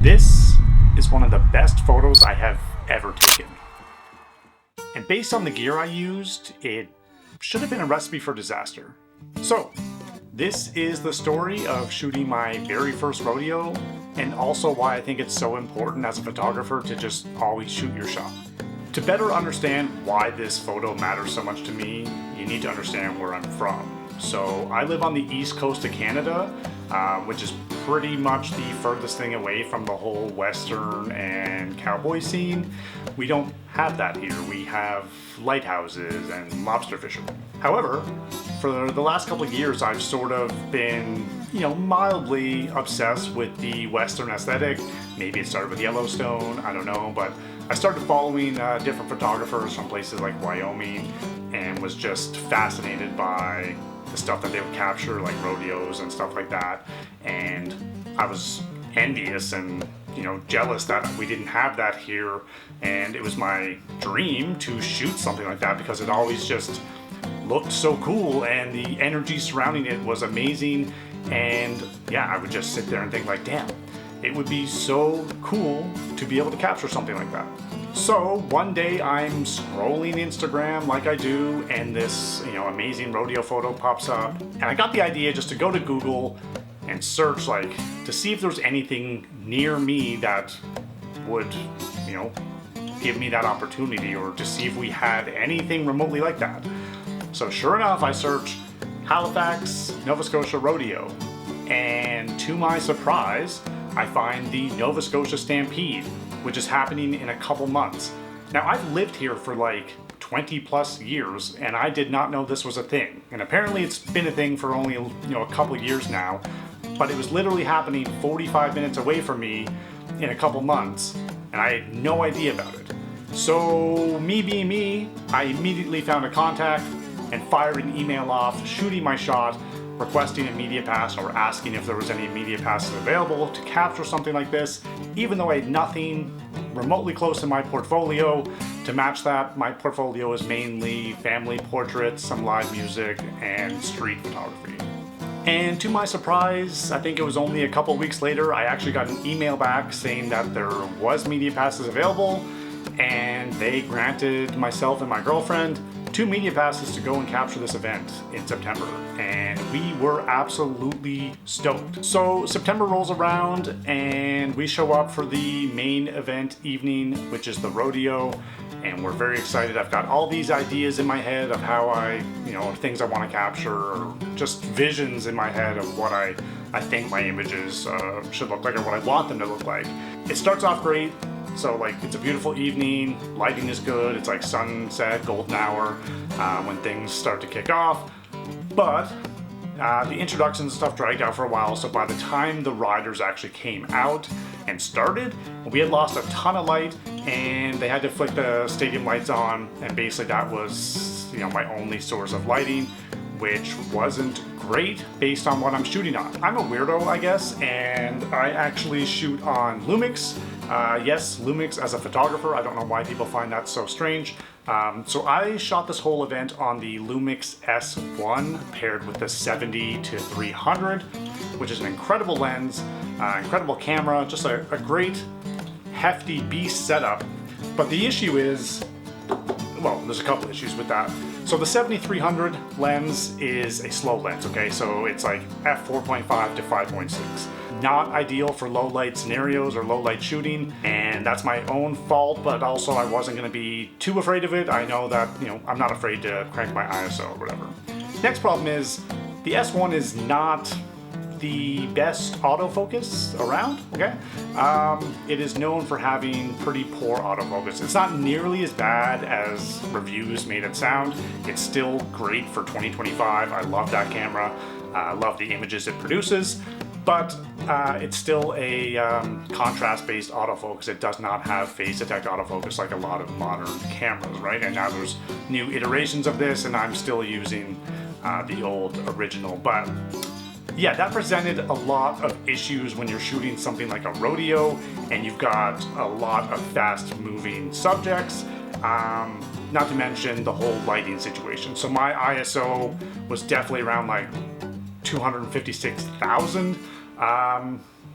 This is one of the best photos I have ever taken. And based on the gear I used, it should have been a recipe for disaster. So, this is the story of shooting my very first rodeo, and also why I think it's so important as a photographer to just always shoot your shot. To better understand why this photo matters so much to me, you need to understand where I'm from. So I live on the east coast of Canada, which is pretty much the furthest thing away from the whole western and cowboy scene. We don't have that here. We have lighthouses and lobster fishermen. However, for the last couple of years, I've sort of been, mildly obsessed with the western aesthetic. Maybe it started with Yellowstone, I don't know, but I started following different photographers from places like Wyoming and was just fascinated by the stuff that they would capture, like rodeos and stuff like that. And I was envious and jealous that we didn't have that here, and it was my dream to shoot something like that because it always just looked so cool and the energy surrounding it was amazing. And yeah, I would just sit there and think like, damn, it would be so cool to be able to capture something like that. So one day I'm scrolling Instagram like I do, and this amazing rodeo photo pops up, and I got the idea just to go to Google and search to see if there's anything near me that would give me that opportunity, or to see if we had anything remotely like that. So sure enough, I search Halifax, Nova Scotia rodeo, and to my surprise, I find the Nova Scotia Stampede, which is happening in a couple months. Now, I've lived here for 20 plus years, and I did not know this was a thing. And apparently it's been a thing for only a couple years now, but it was literally happening 45 minutes away from me in a couple months, and I had no idea about it. So me being me, I immediately found a contact and fired an email off, shooting my shot, requesting a media pass or asking if there was any media passes available to capture something like this, even though I had nothing remotely close to my portfolio to match that. My portfolio is mainly family portraits, some live music, and street photography. And to my surprise, I think it was only a couple weeks later, I actually got an email back saying that there was media passes available, and they granted myself and my girlfriend 2 media passes to go and capture this event in September, and we were absolutely stoked. So September rolls around and we show up for the main event evening, which is the rodeo, and we're very excited. I've got all these ideas in my head of how things I want to capture, or just visions in my head of what I think my images should look like, or what I want them to look like. It starts off great. So it's a beautiful evening, lighting is good, it's like sunset, golden hour, when things start to kick off. But the introductions and stuff dragged out for a while, so by the time the riders actually came out and started, we had lost a ton of light, and they had to flick the stadium lights on, and basically that was my only source of lighting, which wasn't great based on what I'm shooting on. I'm a weirdo, I guess, and I actually shoot on Lumix. Yes, Lumix as a photographer. I don't know why people find that so strange. So I shot this whole event on the Lumix S1 paired with the 70-300, which is an incredible lens, incredible camera, just a great hefty beast setup. But the issue is, well, there's a couple issues with that. So the 70-300 lens is a slow lens, okay? So it's f4.5 to 5.6. Not ideal for low light scenarios or low light shooting, and that's my own fault, but also I wasn't gonna be too afraid of it. I know that, I'm not afraid to crank my ISO or whatever. Next problem is the S1 is not the best autofocus around, okay? It is known for having pretty poor autofocus. It's not nearly as bad as reviews made it sound. It's still great for 2025. I love that camera. I love the images it produces, but it's still a contrast-based autofocus. It does not have phase detect autofocus like a lot of modern cameras, right? And now there's new iterations of this, and I'm still using the old original, but yeah, that presented a lot of issues when you're shooting something like a rodeo and you've got a lot of fast-moving subjects, not to mention the whole lighting situation. So my ISO was definitely around 256,000.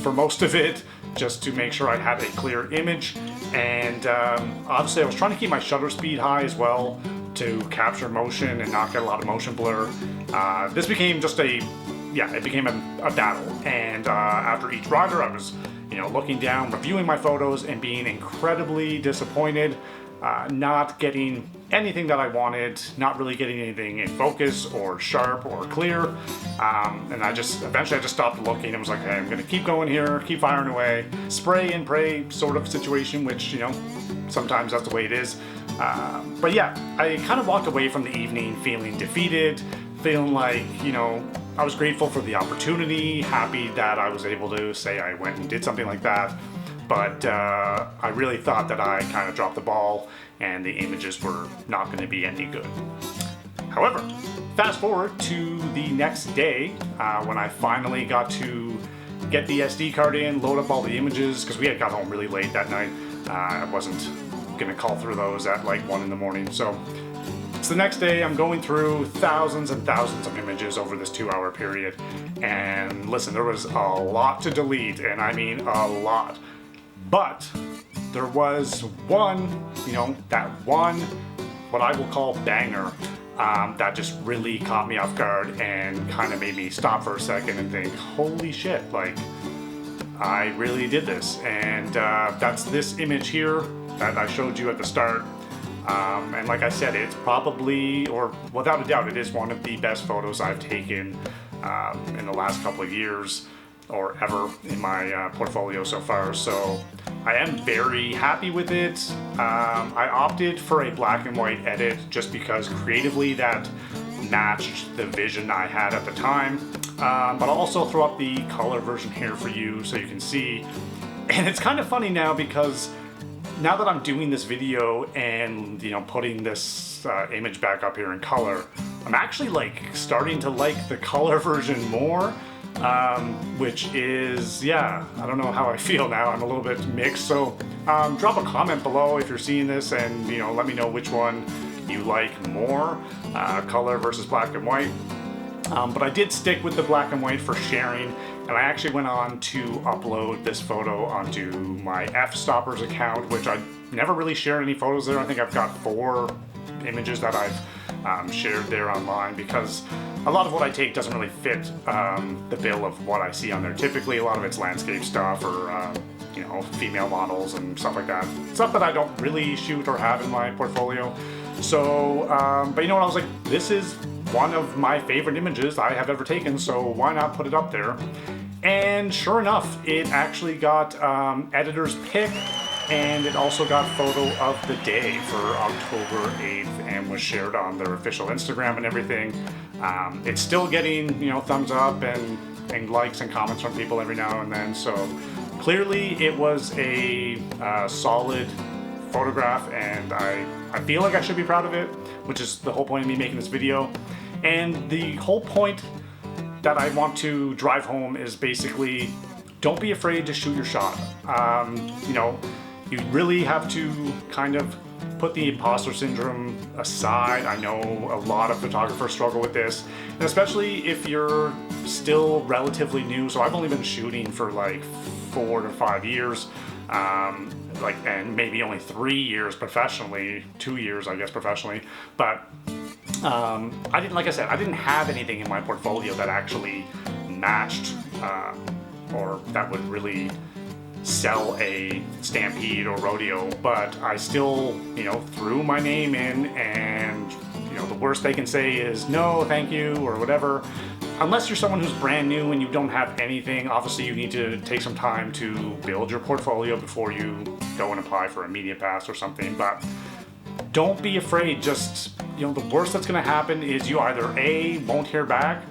for most of it, just to make sure I had a clear image. And obviously I was trying to keep my shutter speed high as well to capture motion and not get a lot of motion blur. This became just it became a battle. And after each rider, I was, looking down, reviewing my photos, and being incredibly disappointed, not getting anything that I wanted, not really getting anything in focus or sharp or clear. And eventually I just stopped looking and was like, hey, I'm gonna keep going here, keep firing away, spray and pray sort of situation, which, sometimes that's the way it is. But yeah, I kind of walked away from the evening feeling defeated, feeling like, I was grateful for the opportunity, happy that I was able to say I went and did something like that. But I really thought that I kind of dropped the ball and the images were not going to be any good. However, fast forward to the next day when I finally got to get the SD card in, load up all the images, because we had got home really late that night. I wasn't going to call through those at like 1 in the morning. So it's the next day, I'm going through thousands and thousands of images over this 2-hour period. And listen, there was a lot to delete, and I mean a lot. But there was one, that one, what I will call banger, that just really caught me off guard and kind of made me stop for a second and think, holy shit, like, I really did this. And that's this image here that I showed you at the start. And like I said, it's probably, or without a doubt, it is one of the best photos I've taken in the last couple of years, or ever in my portfolio so far. So I am very happy with it. I opted for a black and white edit just because creatively that matched the vision I had at the time. But I'll also throw up the color version here for you so you can see. And it's kind of funny now because now that I'm doing this video and putting this image back up here in color, I'm actually like starting to like the color version more. Which is, I don't know how I feel now. I'm a little bit mixed. So drop a comment below if you're seeing this and, let me know which one you like more, color versus black and white. But I did stick with the black and white for sharing, and I actually went on to upload this photo onto my F-Stoppers account, which I never really shared any photos there. I think I've got 4 images that I've shared there online because a lot of what I take doesn't really fit the bill of what I see on there. Typically, a lot of it's landscape stuff or female models and stuff like that. Stuff that I don't really shoot or have in my portfolio. So, but I was like, this is one of my favorite images I have ever taken, so why not put it up there? And sure enough, it actually got editor's pick, and it also got photo of the day for October 8th and was shared on their official Instagram and everything. It's still getting, thumbs up and likes and comments from people every now and then. So clearly it was a solid photograph, and I feel like I should be proud of it, which is the whole point of me making this video. And the whole point that I want to drive home is basically, don't be afraid to shoot your shot. You really have to kind of put the imposter syndrome aside. I know a lot of photographers struggle with this, and especially if you're still relatively new. So I've only been shooting for like 4 to 5 years, and maybe only 3 years professionally, 2 years, I guess, professionally. But I didn't have anything in my portfolio that actually matched, or that would really sell a Stampede or Rodeo, but I still, threw my name in, and, the worst they can say is no, thank you, or whatever. Unless you're someone who's brand new and you don't have anything, obviously you need to take some time to build your portfolio before you go and apply for a media pass or something, but don't be afraid. Just, the worst that's gonna happen is you either A, won't hear back,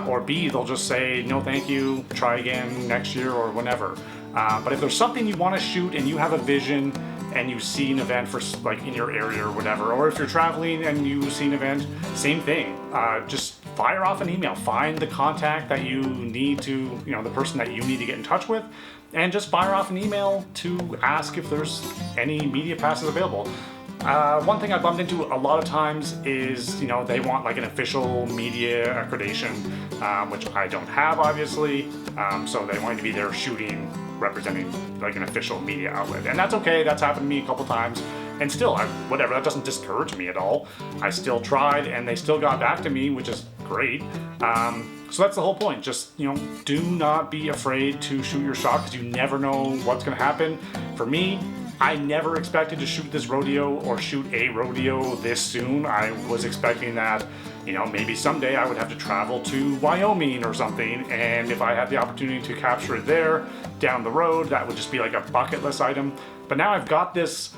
or B, they'll just say, no thank you, try again next year or whenever. But if there's something you want to shoot and you have a vision and you see an event for like in your area or whatever, or if you're traveling and you see an event, same thing. Just fire off an email, find the contact that you need to, the person that you need to get in touch with, and just fire off an email to ask if there's any media passes available. One thing I bumped into a lot of times is, you know, they want like an official media accreditation, which I don't have, obviously. So they want you to be there shooting, representing like an official media outlet. And that's okay, that's happened to me a couple times. And still, whatever, that doesn't discourage me at all. I still tried and they still got back to me, which is great. So that's the whole point. Just, you know, do not be afraid to shoot your shot because you never know what's gonna happen. For me, I never expected to shoot this rodeo or shoot a rodeo this soon. I was expecting that, you know, maybe someday I would have to travel to Wyoming or something, and if I had the opportunity to capture it there down the road, that would just be like a bucket list item. But now I've got this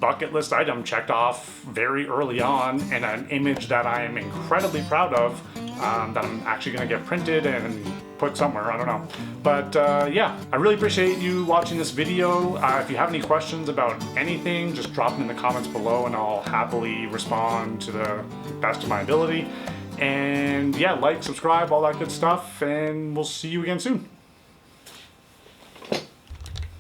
bucket list item checked off very early on, and an image that I am incredibly proud of, that I'm actually gonna get printed and put somewhere, I don't know. But yeah, I really appreciate you watching this video. If you have any questions about anything, just drop them in the comments below and I'll happily respond to the best of my ability. And yeah, like, subscribe, all that good stuff, and we'll see you again soon.